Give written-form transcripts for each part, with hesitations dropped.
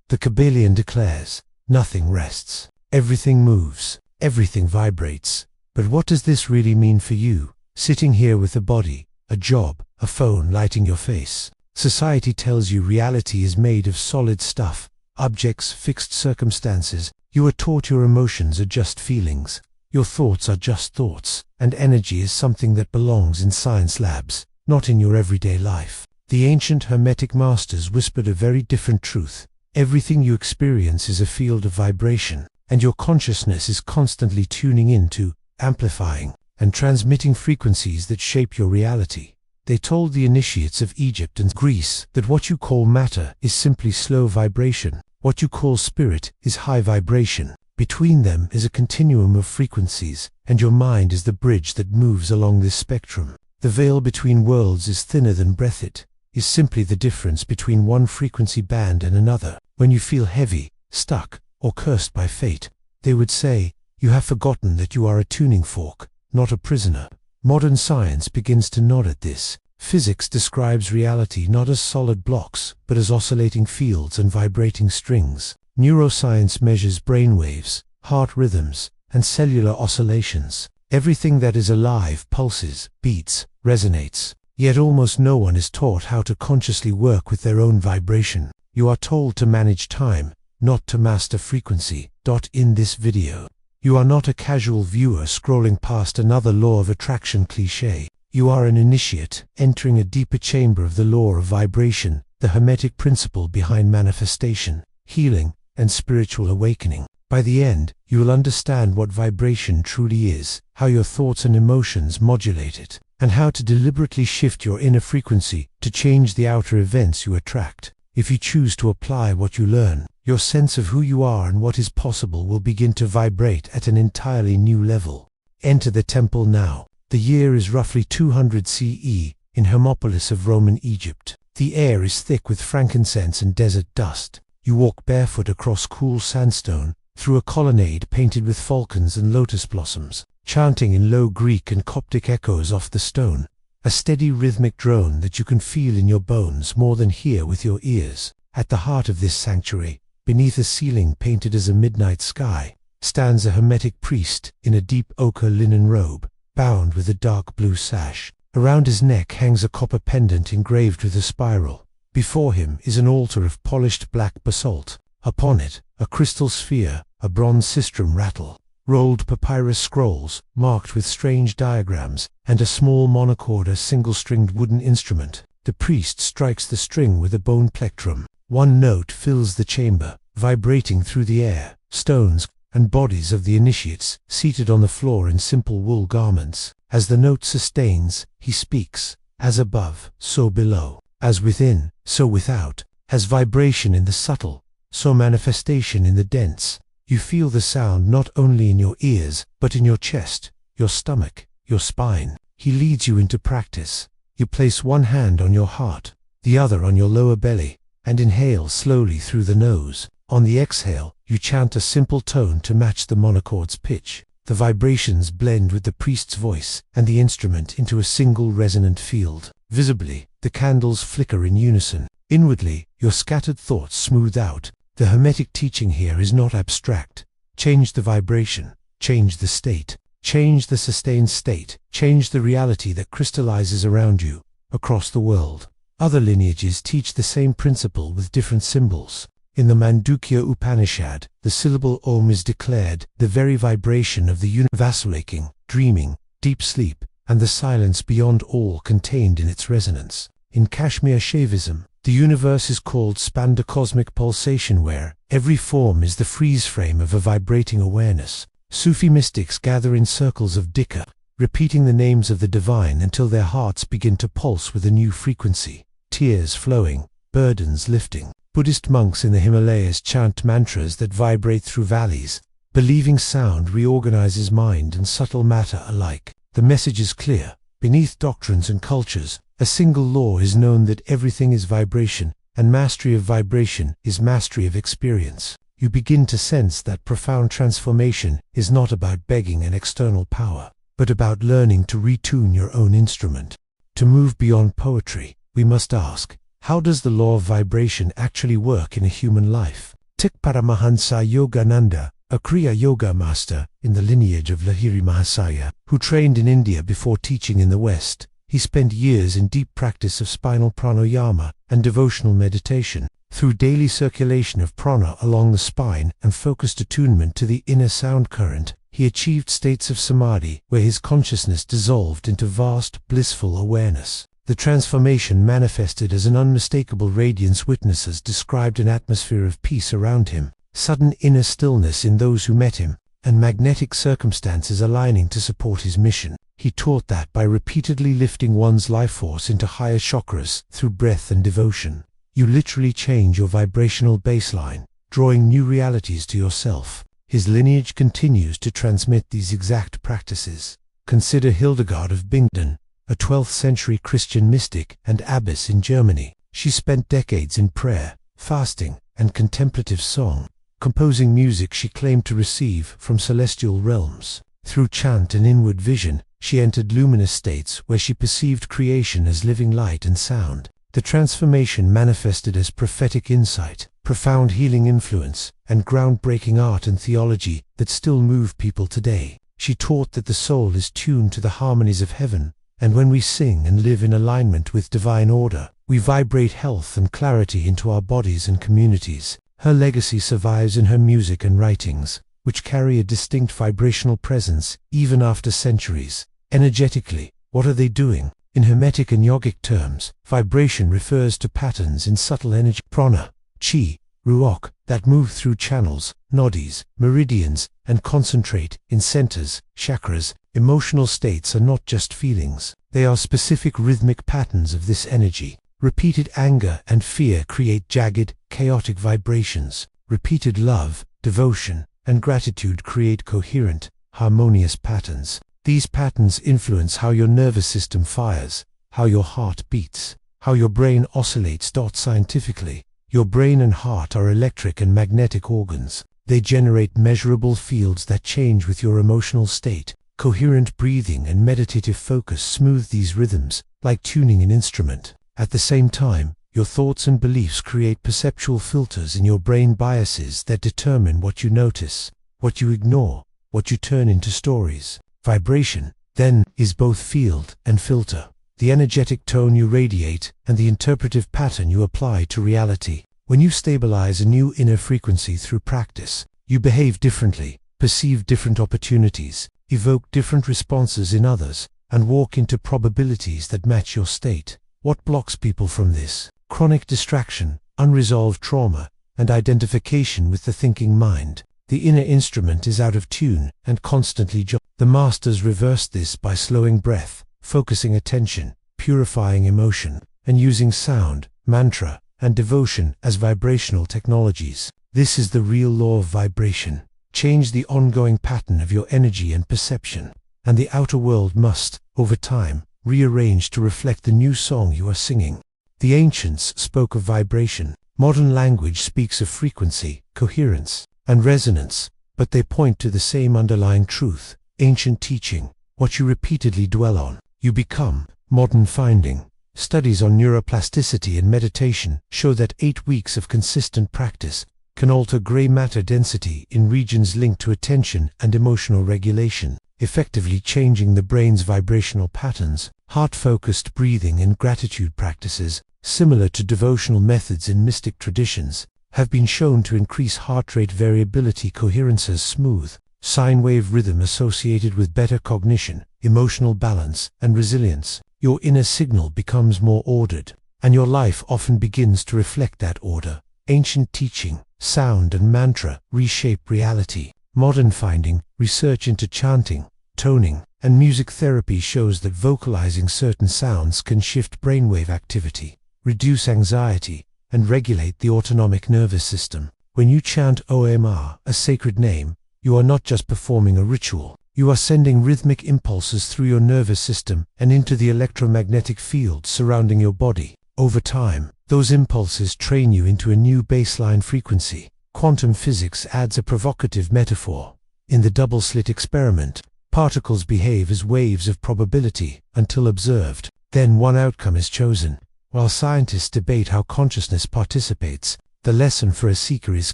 The Kybalion declares, nothing rests, everything moves, everything vibrates. But what does this really mean for you, sitting here with a body, a job, a phone lighting your face? Society tells you reality is made of solid stuff, objects, fixed circumstances. You are taught your emotions are just feelings, your thoughts are just thoughts, and energy is something that belongs in science labs, not in your everyday life. The ancient Hermetic masters whispered a very different truth. Everything you experience is a field of vibration, and your consciousness is constantly tuning into, amplifying, and transmitting frequencies that shape your reality. They told the initiates of Egypt and Greece that what you call matter is simply slow vibration, what you call spirit is high vibration. Between them is a continuum of frequencies, and your mind is the bridge that moves along this spectrum. The veil between worlds is thinner than breath. It is simply the difference between one frequency band and another. When you feel heavy, stuck, or cursed by fate, they would say, you have forgotten that you are a tuning fork, not a prisoner. Modern science begins to nod at this. Physics describes reality not as solid blocks, but as oscillating fields and vibrating strings. Neuroscience measures brainwaves, heart rhythms, and cellular oscillations. Everything that is alive pulses, beats, resonates. Yet almost no one is taught how to consciously work with their own vibration. You are told to manage time, not to master frequency. In this video, you are not a casual viewer scrolling past another law of attraction cliché. You are an initiate, entering a deeper chamber of the law of vibration, the Hermetic principle behind manifestation, healing, and spiritual awakening. By the end, you will understand what vibration truly is, how your thoughts and emotions modulate it, and how to deliberately shift your inner frequency to change the outer events you attract. If you choose to apply what you learn, your sense of who you are and what is possible will begin to vibrate at an entirely new level. Enter the temple now. The year is roughly 200 CE, in Hermopolis of Roman Egypt. The air is thick with frankincense and desert dust. You walk barefoot across cool sandstone, through a colonnade painted with falcons and lotus blossoms, chanting in low Greek and Coptic echoes off the stone. A steady rhythmic drone that you can feel in your bones more than hear with your ears. At the heart of this sanctuary, beneath a ceiling painted as a midnight sky, stands a Hermetic priest in a deep ochre linen robe, bound with a dark blue sash. Around his neck hangs a copper pendant engraved with a spiral. Before him is an altar of polished black basalt. Upon it, a crystal sphere, a bronze sistrum rattle, rolled papyrus scrolls, marked with strange diagrams, and a small monochord, a single-stringed wooden instrument. The priest strikes the string with a bone plectrum. One note fills the chamber, vibrating through the air. Stones and bodies of the initiates, seated on the floor in simple wool garments. As the note sustains, he speaks, as above, so below, as within, so without, as vibration in the subtle, so manifestation in the dense. You feel the sound not only in your ears, but in your chest, your stomach, your spine. He leads you into practice. You place one hand on your heart, the other on your lower belly, and inhale slowly through the nose. On the exhale, you chant a simple tone to match the monochord's pitch. The vibrations blend with the priest's voice and the instrument into a single resonant field. Visibly, the candles flicker in unison. Inwardly, your scattered thoughts smooth out. The Hermetic teaching here is not abstract. Change the vibration, change the state, change the sustained state, change the reality that crystallizes around you, across the world. Other lineages teach the same principle with different symbols. In the Mandukya Upanishad, the syllable Om is declared the very vibration of the universe, waking, dreaming, deep sleep, and the silence beyond all contained in its resonance. In Kashmir Shaivism, the universe is called Spanda, cosmic pulsation, where every form is the freeze frame of a vibrating awareness. Sufi mystics gather in circles of dhikr, repeating the names of the divine until their hearts begin to pulse with a new frequency. Tears flowing, burdens lifting. Buddhist monks in the Himalayas chant mantras that vibrate through valleys. Believing sound reorganizes mind and subtle matter alike. The message is clear. Beneath doctrines and cultures, a single law is known that everything is vibration, and mastery of vibration is mastery of experience. You begin to sense that profound transformation is not about begging an external power, but about learning to retune your own instrument. To move beyond poetry, we must ask, how does the law of vibration actually work in a human life? Tik Paramahansa Yogananda, a Kriya Yoga master in the lineage of Lahiri Mahasaya, who trained in India before teaching in the West. He spent years in deep practice of spinal pranayama and devotional meditation. Through daily circulation of prana along the spine and focused attunement to the inner sound current, he achieved states of samadhi where his consciousness dissolved into vast, blissful awareness. The transformation manifested as an unmistakable radiance. Witnesses described an atmosphere of peace around him, sudden inner stillness in those who met him, and magnetic circumstances aligning to support his mission. He taught that by repeatedly lifting one's life force into higher chakras through breath and devotion, you literally change your vibrational baseline, drawing new realities to yourself. His lineage continues to transmit these exact practices. Consider Hildegard of Bingen, a 12th century Christian mystic and abbess in Germany. She spent decades in prayer, fasting, and contemplative song, composing music she claimed to receive from celestial realms. Through chant and inward vision, she entered luminous states where she perceived creation as living light and sound. The transformation manifested as prophetic insight, profound healing influence, and groundbreaking art and theology that still move people today. She taught that the soul is tuned to the harmonies of heaven, and when we sing and live in alignment with divine order, we vibrate health and clarity into our bodies and communities. Her legacy survives in her music and writings, which carry a distinct vibrational presence even after centuries. Energetically, what are they doing? In Hermetic and yogic terms, vibration refers to patterns in subtle energy, prana, chi, ruach, that move through channels, nadis, meridians, and concentrate in centers, chakras. Emotional states are not just feelings, they are specific rhythmic patterns of this energy. Repeated anger and fear create jagged, chaotic vibrations. Repeated love, devotion, and gratitude create coherent, harmonious patterns. These patterns influence how your nervous system fires, how your heart beats, how your brain oscillates. Scientifically, your brain and heart are electric and magnetic organs. They generate measurable fields that change with your emotional state. Coherent breathing and meditative focus smooth these rhythms, like tuning an instrument. At the same time, your thoughts and beliefs create perceptual filters in your brain, biases that determine what you notice, what you ignore, what you turn into stories. Vibration, then, is both field and filter. The energetic tone you radiate and the interpretive pattern you apply to reality. When you stabilize a new inner frequency through practice, you behave differently, perceive different opportunities, evoke different responses in others, and walk into probabilities that match your state. What blocks people from this? Chronic distraction, unresolved trauma, and identification with the thinking mind. The inner instrument is out of tune and constantly The masters reversed this by slowing breath, focusing attention, purifying emotion, and using sound, mantra, and devotion as vibrational technologies. This is the real law of vibration. Change the ongoing pattern of your energy and perception, and the outer world must, over time, rearrange to reflect the new song you are singing. The ancients spoke of vibration. Modern language speaks of frequency, coherence, and resonance, but they point to the same underlying truth. Ancient teaching, what you repeatedly dwell on, you become. Modern finding. Studies on neuroplasticity and meditation show that 8 weeks of consistent practice can alter gray matter density in regions linked to attention and emotional regulation, effectively changing the brain's vibrational patterns. Heart-focused breathing and gratitude practices, similar to devotional methods in mystic traditions, have been shown to increase heart rate variability. Coherence's smooth, sine wave rhythm associated with better cognition, emotional balance, and resilience. Your inner signal becomes more ordered, and your life often begins to reflect that order. Ancient teaching, sound and mantra reshape reality. Modern finding, research into chanting, toning, and music therapy shows that vocalizing certain sounds can shift brainwave activity, reduce anxiety, and regulate the autonomic nervous system. When you chant OMR, a sacred name, you are not just performing a ritual. You are sending rhythmic impulses through your nervous system and into the electromagnetic fields surrounding your body. Over time, those impulses train you into a new baseline frequency. Quantum physics adds a provocative metaphor. In the double-slit experiment, particles behave as waves of probability until observed. Then one outcome is chosen. While scientists debate how consciousness participates, The lesson for a seeker is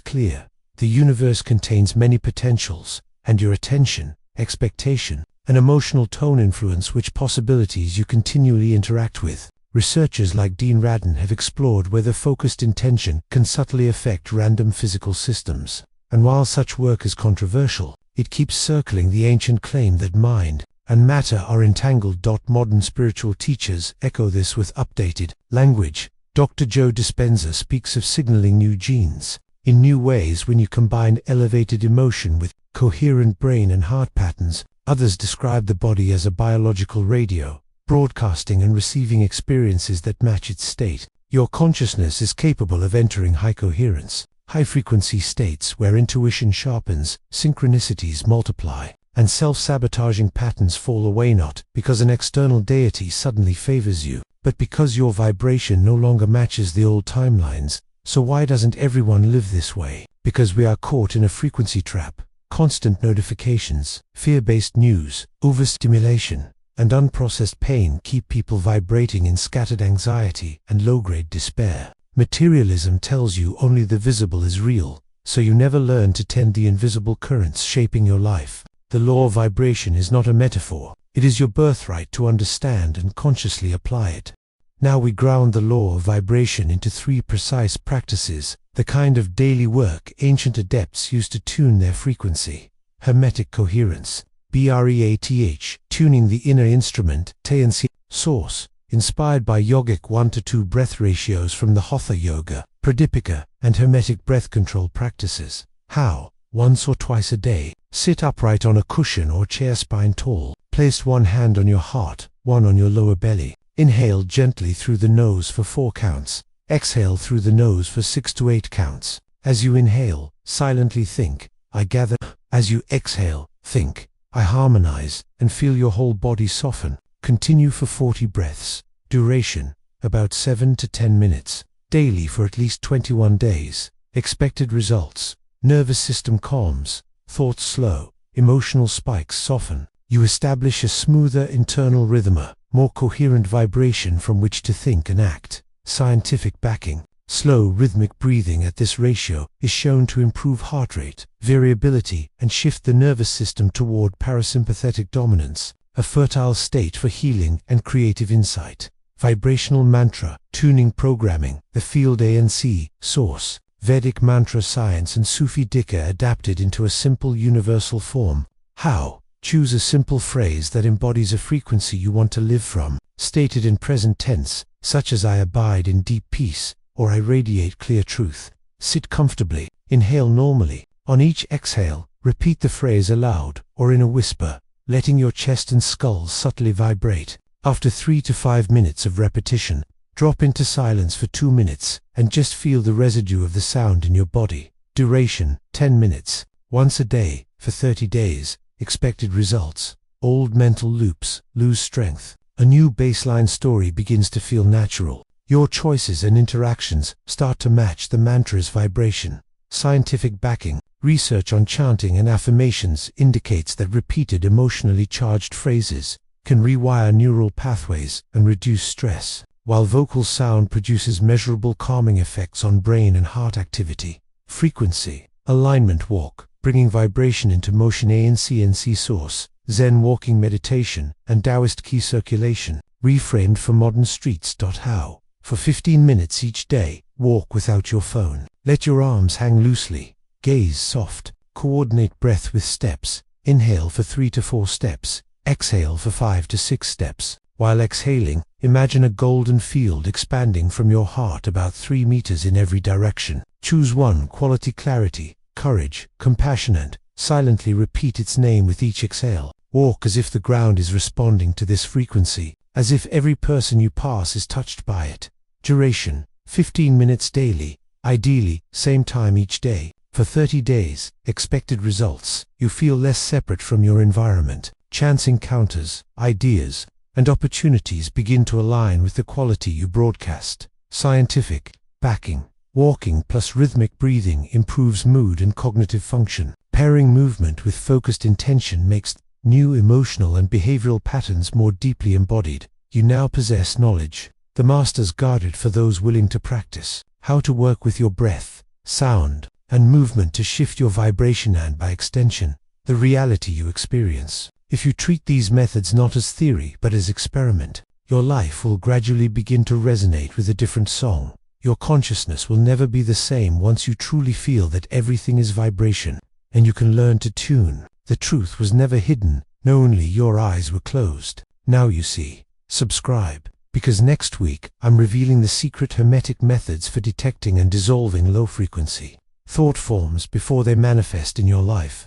clear. The universe contains many potentials, and your attention, expectation, and emotional tone influence which possibilities you continually interact with. Researchers like Dean Radin have explored whether focused intention can subtly affect random physical systems. And while such work is controversial, it keeps circling the ancient claim that mind and matter are entangled. Modern spiritual teachers echo this with updated language. Dr. Joe Dispenza speaks of signaling new genes in new ways when you combine elevated emotion with coherent brain and heart patterns. Others describe the body as a biological radio, broadcasting and receiving experiences that match its state. Your consciousness is capable of entering high coherence, high-frequency states where intuition sharpens, synchronicities multiply, and self-sabotaging patterns fall away, not because an external deity suddenly favors you, but because your vibration no longer matches the old timelines. So why doesn't everyone live this way? Because we are caught in a frequency trap. Constant notifications, fear-based news, overstimulation, and unprocessed pain keep people vibrating in scattered anxiety and low-grade despair. Materialism tells you only the visible is real, so you never learn to tend the invisible currents shaping your life. The law of vibration is not a metaphor. It is your birthright to understand and consciously apply it. Now we ground the law of vibration into 3 precise practices, the kind of daily work ancient adepts used to tune their frequency. Hermetic coherence, BREATH, tuning the inner instrument, Te source, inspired by yogic 1:2 breath ratios from the Hatha Yoga, Pradipika, and Hermetic breath control practices. How? Once or twice a day, sit upright on a cushion or chair, spine tall. Place one hand on your heart, one on your lower belly. Inhale gently through the nose for 4 counts. Exhale through the nose for 6 to 8 counts. As you inhale, silently think, I gather. As you exhale, think, I harmonize, and feel your whole body soften. Continue for 40 breaths. Duration, about 7 to 10 minutes. Daily for at least 21 days. Expected results. Nervous system calms, thoughts slow, emotional spikes soften. You establish a smoother internal rhythm, a more coherent vibration from which to think and act. Scientific backing. Slow rhythmic breathing at this ratio is shown to improve heart rate, variability, and shift the nervous system toward parasympathetic dominance, a fertile state for healing and creative insight. Vibrational mantra, tuning programming, the field ANC, source, Vedic mantra science and Sufi dhikr adapted into a simple universal form. How? Choose a simple phrase that embodies a frequency you want to live from, stated in present tense, such as I abide in deep peace, or I radiate clear truth. Sit comfortably, inhale normally. On each exhale, repeat the phrase aloud, or in a whisper, letting your chest and skull subtly vibrate. After 3 to 5 minutes of repetition, drop into silence for 2 minutes, and just feel the residue of the sound in your body. Duration, 10 minutes, once a day, for 30 days. Expected results. Old mental loops lose strength. A new baseline story begins to feel natural. Your choices and interactions start to match the mantra's vibration. Scientific backing. Research on chanting and affirmations indicates that repeated emotionally charged phrases can rewire neural pathways and reduce stress, while vocal sound produces measurable calming effects on brain and heart activity. Frequency. Alignment walk, bringing vibration into motion. ANC source, Zen walking meditation, and Taoist key circulation, reframed for modern streets. How? For 15 minutes each day, walk without your phone. Let your arms hang loosely. Gaze soft. Coordinate breath with steps. Inhale for 3 to 4 steps. Exhale for 5 to 6 steps. While exhaling, imagine a golden field expanding from your heart about 3 meters in every direction. Choose one quality: clarity, courage, compassion, and silently repeat its name with each exhale. Walk as if the ground is responding to this frequency, as if every person you pass is touched by it. Duration, 15 minutes daily, ideally, same time each day, for 30 days. Expected results, you feel less separate from your environment. Chance encounters, ideas, and opportunities begin to align with the quality you broadcast. Scientific backing. Walking plus rhythmic breathing improves mood and cognitive function. Pairing movement with focused intention makes new emotional and behavioral patterns more deeply embodied. You now possess knowledge. The masters guarded for those willing to practice. how to work with your breath, sound, and movement to shift your vibration and, by extension, the reality you experience. If you treat these methods not as theory but as experiment, your life will gradually begin to resonate with a different song. Your consciousness will never be the same once you truly feel that everything is vibration, and you can learn to tune. The truth was never hidden, only your eyes were closed. Now you see. Subscribe, because next week I'm revealing the secret hermetic methods for detecting and dissolving low-frequency thought forms before they manifest in your life.